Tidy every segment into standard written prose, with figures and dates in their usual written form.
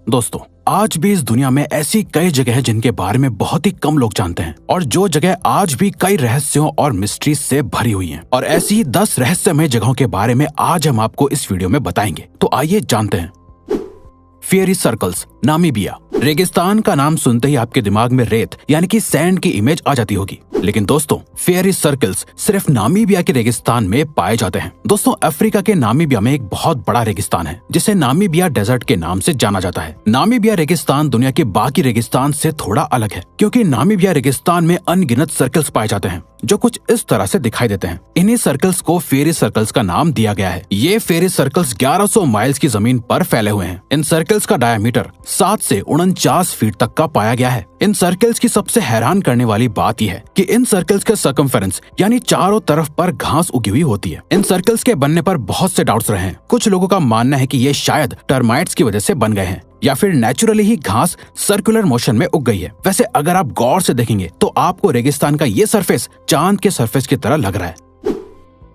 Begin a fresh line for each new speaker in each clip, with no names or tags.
दोस्तों, आज भी इस दुनिया में ऐसी कई जगह हैं जिनके बारे में बहुत ही कम लोग जानते हैं और जो जगह आज भी कई रहस्यों और मिस्ट्री से भरी हुई हैं। और ऐसी ही 10 रहस्यमय जगहों के बारे में आज हम आपको इस वीडियो में बताएंगे। तो आइए जानते हैं। Fairy circles, Namibia. रेगिस्तान का नाम सुनते ही आपके दिमाग में रेत यानी कि सैंड की इमेज आ जाती होगी, लेकिन दोस्तों फेयरी सर्कल्स सिर्फ नामीबिया के रेगिस्तान में पाए जाते हैं। दोस्तों, अफ्रीका के नामीबिया में एक बहुत बड़ा रेगिस्तान है जिसे नामीबिया डेजर्ट के नाम से जाना जाता है। नामीबिया रेगिस्तान दुनिया के बाकी रेगिस्तान से थोड़ा अलग है क्योंकि नामीबिया रेगिस्तान में अनगिनत सर्कल्स पाए जाते हैं जो कुछ इस तरह से दिखाई देते हैं। इन्हीं सर्कल्स को फेयरी सर्कल्स का नाम दिया गया है। ये फेयरी सर्कल्स 1100 माइल्स की जमीन पर फैले हुए हैं। इन सर्कल्स का डायमीटर 7 से 49 फीट तक का पाया गया है। इन सर्कल्स की सबसे हैरान करने वाली बात यह है कि इन सर्कल्स के सर्कमफेरेंस यानी चारों तरफ पर घास उगी हुई होती है। इन सर्कल्स के बनने पर बहुत से डाउट्स रहे हैं। कुछ लोगों का मानना है कि ये शायद टर्माइट्स की वजह से बन गए हैं या फिर नेचुरली ही घास सर्कुलर मोशन में उग गई है। वैसे अगर आप गौर से देखेंगे तो आपको रेगिस्तान का ये सरफेस चांद के सरफेस की तरह लग रहा है।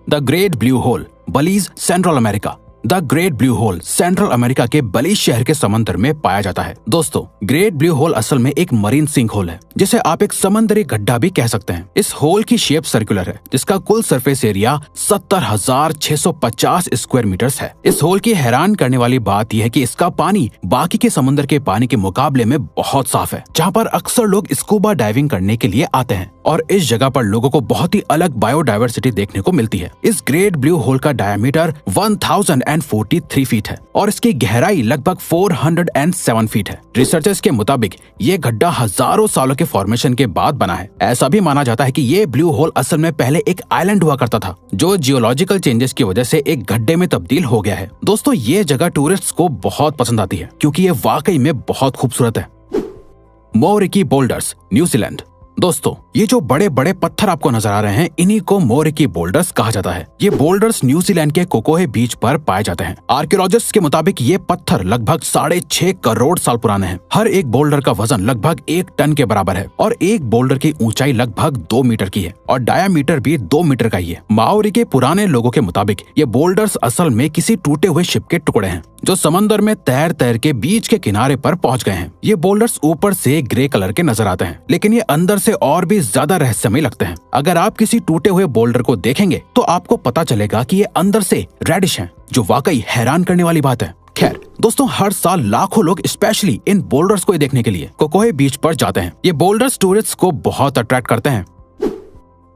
The great blue hole, Belize, central America. The great blue hole central America के बलीज शहर के समंदर में पाया जाता है। दोस्तों, ग्रेट ब्लू होल असल में एक मरीन सिंक होल है जिसे आप एक समंदरी गड्ढा भी कह सकते हैं। इस होल की शेप सर्कुलर है जिसका कुल सरफेस एरिया 70,650 स्क्वायर मीटर्स है। इस होल की हैरान करने वाली बात यह है कि इसका पानी बाकी के समुद्र के पानी के मुकाबले में बहुत साफ है, जहाँ पर अक्सर लोग स्कूबा डाइविंग करने के लिए आते हैं और इस जगह पर लोगों को बहुत ही अलग बायोडाइवर्सिटी देखने को मिलती है। इस ग्रेट ब्लू होल का डायमीटर 1043 फीट है और इसकी गहराई लगभग 407 फीट है। रिसर्चर्स के मुताबिक ये गड्ढा हजारों सालों के फॉर्मेशन के बाद बना है। ऐसा भी माना जाता है कि ये ब्लू होल असल में पहले एक आइलैंड हुआ करता था जो जियोलॉजिकल चेंजेस की वजह से एक गड्ढे में तब्दील हो गया है। दोस्तों, ये जगह टूरिस्ट्स को बहुत पसंद आती है क्योंकि ये वाकई में बहुत खूबसूरत है। मोरिकी बोल्डर्स, न्यूजीलैंड। दोस्तों, ये जो बड़े बड़े पत्थर आपको नजर आ रहे हैं इन्हीं को मोरिकी बोल्डर्स कहा जाता है। ये बोल्डर्स न्यूजीलैंड के कोकोहे बीच पर पाए जाते हैं। आर्कियोलॉजिस्ट्स के मुताबिक ये पत्थर लगभग 6.5 करोड़ साल पुराने हैं। हर एक बोल्डर का वजन लगभग 1 टन के बराबर है और एक बोल्डर की ऊंचाई लगभग 2 मीटर की है और डायामीटर भी 2 मीटर का ही है। माओरी के पुराने लोगों के मुताबिक ये बोल्डर्स असल में किसी टूटे हुए शिप के टुकड़े हैं जो समंदर में तैर तैर के बीच के किनारे पर पहुंच गए हैं। ये बोल्डर्स ऊपर से ग्रे कलर के नजर आते हैं लेकिन ये अंदर से और भी ज्यादा रहस्यमय लगते हैं। अगर आप किसी टूटे हुए बोल्डर को देखेंगे तो आपको पता चलेगा कि ये अंदर से रेडिश हैं, जो वाकई हैरान करने वाली बात है। खैर दोस्तों, हर साल लाखों लोग स्पेशली इन बोल्डर्स को देखने के लिए कोकोहे बीच पर जाते हैं। ये बोल्डर्स टूरिस्ट को बहुत अट्रैक्ट करते हैं।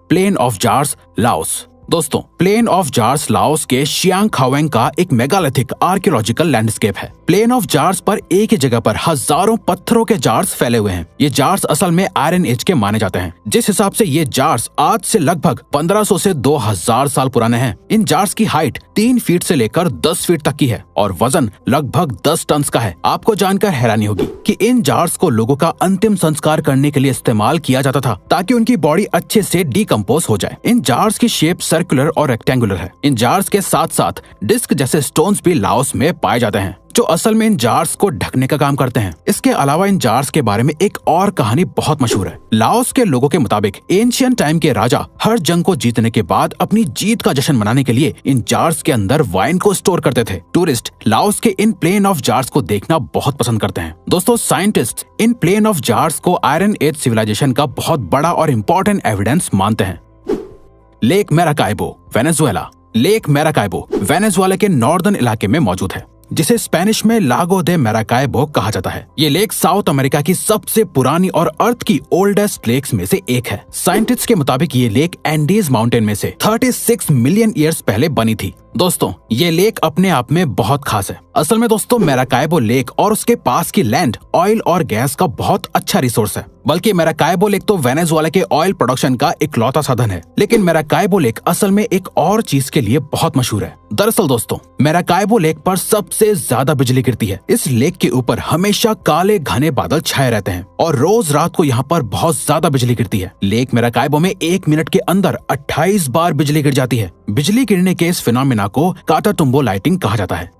Plain of jars, Laos. दोस्तों, प्लेन ऑफ जार्स लाओस के शियांग खावेंग का एक मेगालिथिक आर्कियोलॉजिकल लैंडस्केप है। प्लेन ऑफ जार्स पर एक ही जगह पर हजारों पत्थरों के जार्स फैले हुए हैं। ये जार्स असल में आयरन एज के माने जाते हैं, जिस हिसाब से ये जार्स आज से लगभग 1500 से 2000 साल पुराने हैं। इन जार्स की हाइट 3 फीट से लेकर 10 फीट तक की है और वजन लगभग 10 टन का है। आपको जानकर हैरानी होगी कि इन जार्स को लोगों का अंतिम संस्कार करने के लिए इस्तेमाल किया जाता था ताकि उनकी बॉडी अच्छे से डिकम्पोज हो जाए। इन जार्स की शेप सर्कुलर और रेक्टेंगुलर है। इन जार्स के साथ साथ डिस्क जैसे स्टोन्स भी लाओस में पाए जाते हैं जो असल में इन जार्स को ढकने का काम करते हैं। इसके अलावा इन जार्स के बारे में एक और कहानी बहुत मशहूर है। लाओस के लोगों के मुताबिक एंशियंट टाइम के राजा हर जंग को जीतने के बाद अपनी जीत का जश्न मनाने के लिए इन जार्स के अंदर वाइन को स्टोर करते थे। टूरिस्ट लाओस के इन प्लेन ऑफ जार्स को देखना बहुत पसंद करते हैं। दोस्तों, scientist in plain of jars को आयरन एज सिविलाइजेशन का बहुत बड़ा और इम्पोर्टेंट एविडेंस मानते हैं। Lake Maracaibo, Venezuela. Lake Maracaibo Venezuela के नॉर्दर्न इलाके में मौजूद है जिसे स्पेनिश में लागो दे मैराकाइबो कहा जाता है। ये लेक साउथ अमेरिका की सबसे पुरानी और अर्थ की ओल्डेस्ट लेक्स में से एक है। साइंटिस्ट के मुताबिक ये लेक एंडीज माउंटेन में से 36 मिलियन ईयर्स पहले बनी थी। दोस्तों, ये लेक अपने आप में बहुत खास है। असल में दोस्तों, मैराकाइबो लेक और उसके पास की लैंड ऑयल और गैस का बहुत अच्छा रिसोर्स है। बल्कि मैराकाइबो लेक तो वेनेजुएला के ऑयल प्रोडक्शन का इकलौता साधन है, लेकिन मैराकाइबो लेक असल में एक और चीज के लिए बहुत मशहूर है। दरअसल दोस्तों, मैराकाइबो लेक पर सबसे ज्यादा बिजली गिरती है। इस लेक के ऊपर हमेशा काले घने बादल छाए रहते हैं और रोज रात को यहाँ पर बहुत ज्यादा बिजली गिरती है। लेक मैराकाइबो में 1 मिनट के अंदर 28 बार बिजली गिर जाती है। बिजली गिरने के इस फिनोमेना को काटाटुम्बो लाइटिंग कहा जाता है।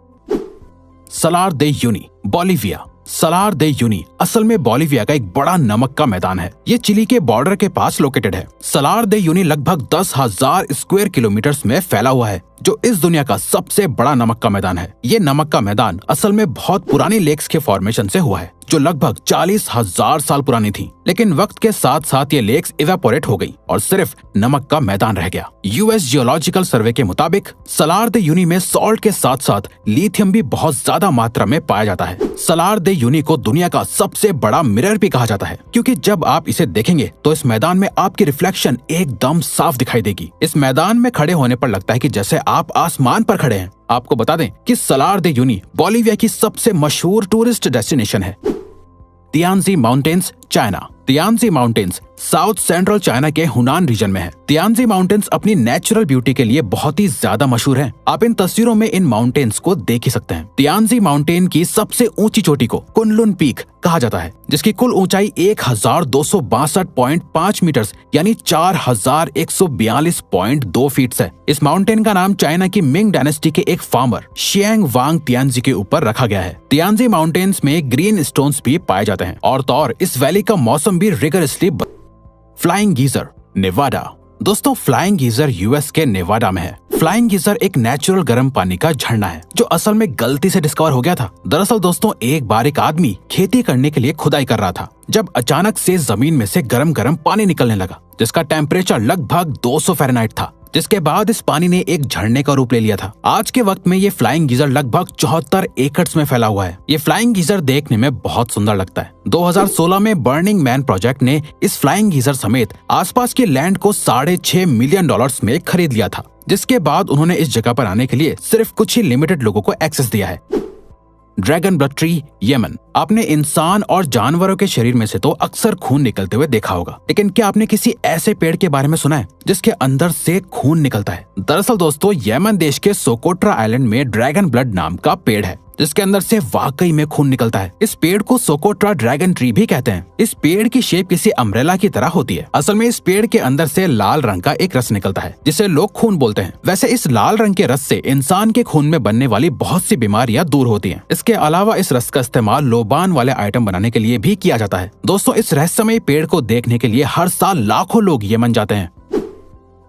सलार दे यूनी, बोलिविया। सलार दे यूनी असल में बोलिविया का एक बड़ा नमक का मैदान है। ये चिली के बॉर्डर के पास लोकेटेड है। सलार दे यूनी लगभग 10,000 स्क्वायर किलोमीटर्स में फैला हुआ है, जो इस दुनिया का सबसे बड़ा नमक का मैदान है। ये नमक का मैदान असल में बहुत पुरानी लेक्स के फॉर्मेशन से हुआ है, जो लगभग 40,000 साल पुरानी थी। लेकिन वक्त के साथ साथ ये लेक्स इवेपोरेट हो गई और सिर्फ नमक का मैदान रह गया। यूएस जियोलॉजिकल सर्वे के मुताबिक सलार दे यूनी में सॉल्ट के साथ साथ लिथियम भी बहुत ज्यादा मात्रा में पाया जाता है। सलार दे यूनी को दुनिया का सबसे बड़ा मिरर भी कहा जाता है, क्योंकि जब आप इसे देखेंगे तो इस मैदान में आपकी रिफ्लेक्शन एकदम साफ दिखाई देगी। इस मैदान में खड़े होने पर लगता है कि जैसे आप आसमान पर खड़े हैं। आपको बता दें कि सलार दे यूनी बोलिविया की सबसे मशहूर टूरिस्ट डेस्टिनेशन है। Tianzi mountains, China. Tianzi mountains south central China के हुनान रीजन में है। तियानजी माउंटेन्स अपनी नेचुरल ब्यूटी के लिए बहुत ही ज्यादा मशहूर हैं। आप इन तस्वीरों में इन माउंटेन्स को देख ही सकते हैं। तियानजी माउंटेन की सबसे ऊंची चोटी को कुनलुन पीक कहा जाता है, जिसकी कुल ऊंचाई 1262.5 मीटर यानी 4142.2 फीट है। इस माउंटेन का नाम चाइना की मिंग डायनेस्टी के एक फार्मर शियांग वांग तियानजी के ऊपर रखा गया है। तियानजी माउंटेन्स में ग्रीन स्टोन्स भी पाए जाते हैं और तो और इस वैली का मौसम भी रिगरसली। Flying geyser, Nevada. दोस्तों, फ्लाइंग गीजर यूएस के नेवाडा में है। फ्लाइंग गीजर एक नेचुरल गर्म पानी का झरना है, जो असल में गलती से डिस्कवर हो गया था। दरअसल दोस्तों, एक बार एक आदमी खेती करने के लिए खुदाई कर रहा था, जब अचानक से जमीन में से गरम गरम पानी निकलने लगा, जिसका टेम्परेचर लगभग 200 फ़ारेनहाइट था। जिसके बाद इस पानी ने एक झरने का रूप ले लिया था। आज के वक्त में ये फ्लाइंग गीजर लगभग 74 एकड़ में फैला हुआ है। ये फ्लाइंग गीजर देखने में बहुत सुंदर लगता है। 2016 में बर्निंग मैन प्रोजेक्ट ने इस फ्लाइंग गीजर समेत आसपास के लैंड को $6.5 मिलियन में खरीद लिया था, जिसके बाद उन्होंने इस जगह पर आने के लिए सिर्फ कुछ ही लिमिटेड लोगों को एक्सेस दिया है। Dragon blood tree, Yemen. आपने इंसान और जानवरों के शरीर में से तो अक्सर खून निकलते हुए देखा होगा, लेकिन क्या आपने किसी ऐसे पेड़ के बारे में सुना है जिसके अंदर से खून निकलता है? दरअसल दोस्तों, यमन देश के सोकोट्रा आइलैंड में ड्रैगन ब्लड नाम का पेड़ है, जिसके अंदर से वाकई में खून निकलता है। इस पेड़ को सोकोट्रा ड्रैगन ट्री भी कहते हैं। इस पेड़ की शेप किसी अम्ब्रेला की तरह होती है। असल में इस पेड़ के अंदर से लाल रंग का एक रस निकलता है, जिसे लोग खून बोलते हैं। वैसे इस लाल रंग के रस से इंसान के खून में बनने वाली बहुत सी बीमारियां दूर होती हैं। इसके अलावा इस रस का इस्तेमाल लोबान वाले आइटम बनाने के लिए भी किया जाता है। दोस्तों, इस रहस्यमय पेड़ को देखने के लिए हर साल लाखों लोग यमन जाते हैं।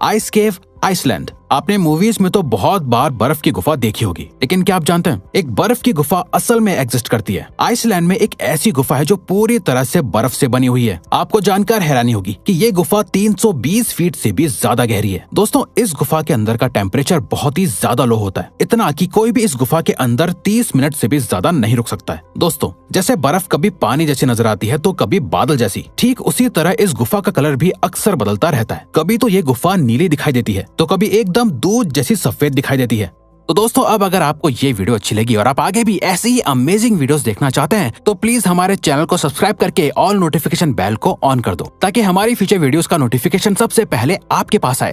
आइस केव, आइसलैंड। आपने मूवीज में तो बहुत बार बर्फ की गुफा देखी होगी, लेकिन क्या आप जानते हैं एक बर्फ की गुफा असल में एग्जिस्ट करती है। आइसलैंड में एक ऐसी गुफा है जो पूरी तरह से बर्फ से बनी हुई है। आपको जानकर हैरानी होगी कि ये गुफा 320 फीट से भी ज्यादा गहरी है। दोस्तों, इस गुफा के अंदर का टेम्परेचर बहुत ही ज्यादा लो होता है, इतना कि कोई भी इस गुफा के अंदर 30 मिनट से भी ज्यादा नहीं रुक सकता है। दोस्तों, जैसे बर्फ कभी पानी जैसी नजर आती है तो कभी बादल जैसी, ठीक उसी तरह इस गुफा का कलर भी अक्सर बदलता रहता है। कभी तो ये गुफा नीली दिखाई देती है तो कभी एकदम दूध जैसी सफेद दिखाई देती है। तो दोस्तों, अब अगर आपको ये वीडियो अच्छी लगी और आप आगे भी ऐसी ही अमेजिंग वीडियोस देखना चाहते हैं तो प्लीज हमारे चैनल को सब्सक्राइब करके ऑल नोटिफिकेशन बेल को ऑन कर दो, ताकि हमारी फ्यूचर वीडियोस का नोटिफिकेशन सबसे पहले आपके पास आए।